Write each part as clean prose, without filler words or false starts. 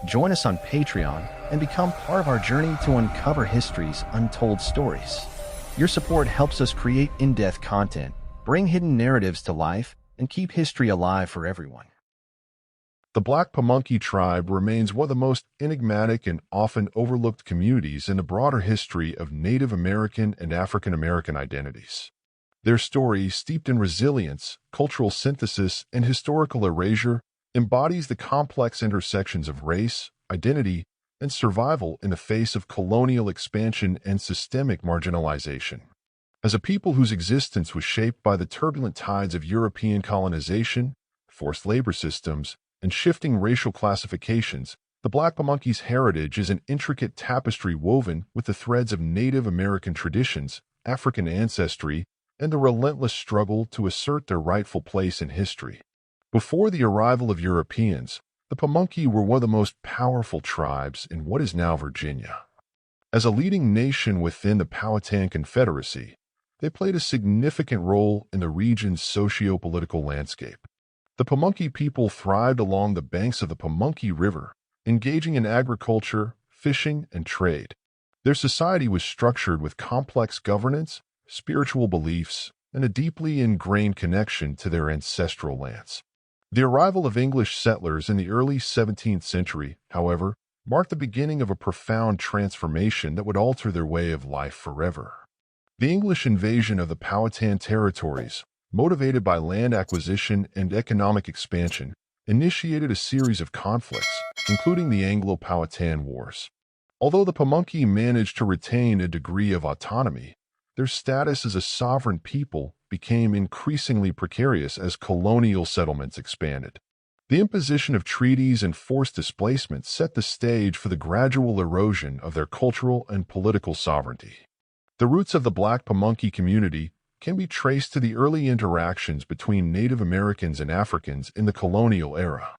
Join us on Patreon and become part of our journey to uncover history's untold stories. Your support helps us create in-depth content, bring hidden narratives to life, and keep history alive for everyone. The Black Pamunkey Tribe remains one of the most enigmatic and often overlooked communities in the broader history of Native American and African American identities. Their story, steeped in resilience, cultural synthesis, and historical erasure, embodies the complex intersections of race, identity, and survival in the face of colonial expansion and systemic marginalization. As a people whose existence was shaped by the turbulent tides of European colonization, forced labor systems, and shifting racial classifications, the Black Pamunkey's heritage is an intricate tapestry woven with the threads of Native American traditions, African ancestry, and the relentless struggle to assert their rightful place in history. Before the arrival of Europeans, the Pamunkey were one of the most powerful tribes in what is now Virginia. As a leading nation within the Powhatan Confederacy, they played a significant role in the region's socio-political landscape. The Pamunkey people thrived along the banks of the Pamunkey River, engaging in agriculture, fishing, and trade. Their society was structured with complex governance, spiritual beliefs, and a deeply ingrained connection to their ancestral lands. The arrival of English settlers in the early 17th century, however, marked the beginning of a profound transformation that would alter their way of life forever. The English invasion of the Powhatan territories, motivated by land acquisition and economic expansion, initiated a series of conflicts, including the Anglo-Powhatan Wars. Although the Pamunkey managed to retain a degree of autonomy, their status as a sovereign people became increasingly precarious as colonial settlements expanded. The imposition of treaties and forced displacement set the stage for the gradual erosion of their cultural and political sovereignty. The roots of the Black Pamunkey community can be traced to the early interactions between Native Americans and Africans in the colonial era.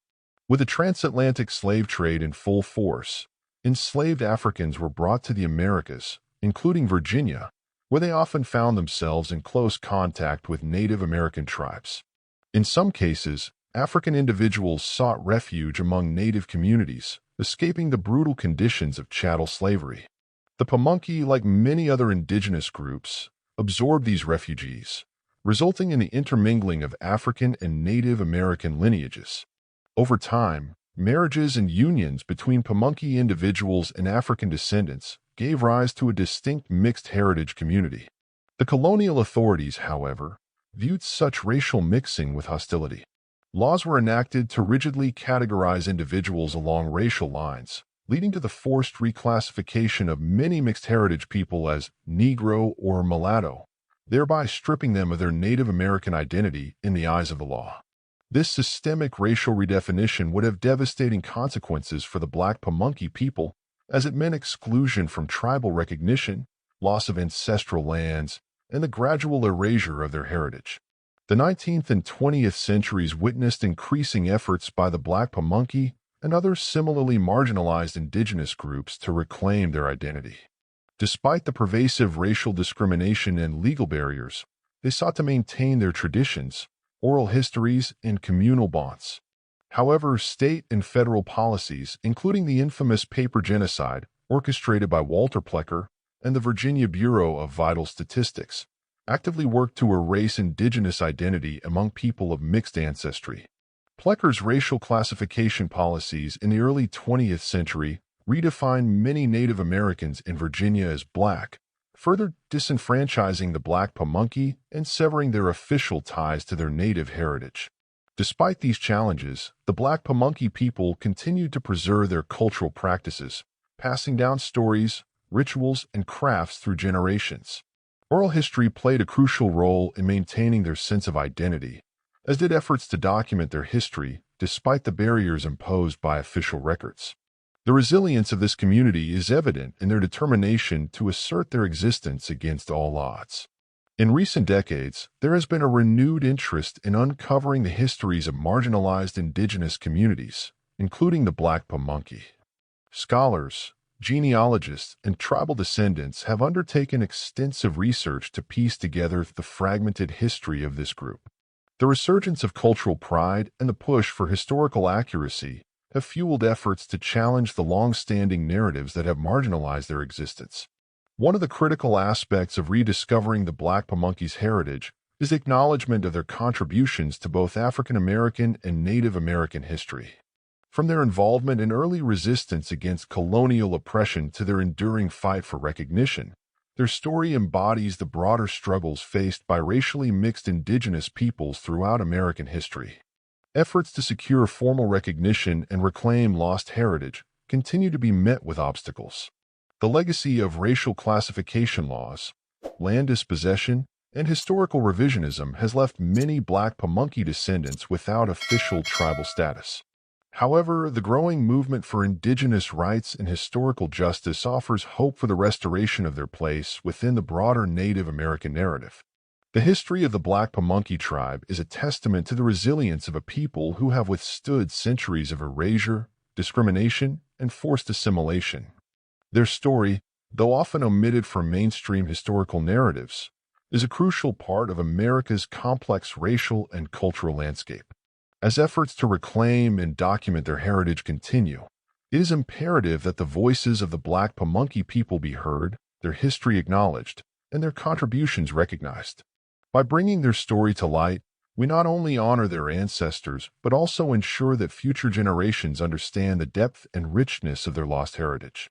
With the transatlantic slave trade in full force, enslaved Africans were brought to the Americas, including Virginia, where they often found themselves in close contact with Native American tribes. In some cases, African individuals sought refuge among Native communities, escaping the brutal conditions of chattel slavery. The Pamunkey, like many other indigenous groups, absorbed these refugees, resulting in the intermingling of African and Native American lineages. Over time, marriages and unions between Pamunkey individuals and African descendants gave rise to a distinct mixed heritage community. The colonial authorities, however, viewed such racial mixing with hostility. Laws were enacted to rigidly categorize individuals along racial lines, leading to the forced reclassification of many mixed heritage people as Negro or mulatto, thereby stripping them of their Native American identity in the eyes of the law. This systemic racial redefinition would have devastating consequences for the Black Pamunkey people, as it meant exclusion from tribal recognition, loss of ancestral lands, and the gradual erasure of their heritage. The 19th and 20th centuries witnessed increasing efforts by the Black Pamunkey and other similarly marginalized indigenous groups to reclaim their identity. Despite the pervasive racial discrimination and legal barriers, they sought to maintain their traditions, oral histories, and communal bonds. However, state and federal policies, including the infamous paper genocide orchestrated by Walter Plecker and the Virginia Bureau of Vital Statistics, actively worked to erase indigenous identity among people of mixed ancestry. Plecker's racial classification policies in the early 20th century redefined many Native Americans in Virginia as black, further disenfranchising the Black Pamunkey and severing their official ties to their native heritage. Despite these challenges, the Black Pamunkey people continued to preserve their cultural practices, passing down stories, rituals, and crafts through generations. Oral history played a crucial role in maintaining their sense of identity, as did efforts to document their history despite the barriers imposed by official records. The resilience of this community is evident in their determination to assert their existence against all odds. In recent decades, there has been a renewed interest in uncovering the histories of marginalized indigenous communities, including the Black Pamunkey. Scholars, genealogists, and tribal descendants have undertaken extensive research to piece together the fragmented history of this group. The resurgence of cultural pride and the push for historical accuracy have fueled efforts to challenge the long-standing narratives that have marginalized their existence. One of the critical aspects of rediscovering the Black Pamunkey's heritage is the acknowledgement of their contributions to both African American and Native American history. From their involvement in early resistance against colonial oppression to their enduring fight for recognition, their story embodies the broader struggles faced by racially mixed indigenous peoples throughout American history. Efforts to secure formal recognition and reclaim lost heritage continue to be met with obstacles. The legacy of racial classification laws, land dispossession, and historical revisionism has left many Black Pamunkey descendants without official tribal status. However, the growing movement for indigenous rights and historical justice offers hope for the restoration of their place within the broader Native American narrative. The history of the Black Pamunkey Tribe is a testament to the resilience of a people who have withstood centuries of erasure, discrimination, and forced assimilation. Their story, though often omitted from mainstream historical narratives, is a crucial part of America's complex racial and cultural landscape. As efforts to reclaim and document their heritage continue, it is imperative that the voices of the Black Pamunkey people be heard, their history acknowledged, and their contributions recognized. By bringing their story to light, we not only honor their ancestors, but also ensure that future generations understand the depth and richness of their lost heritage.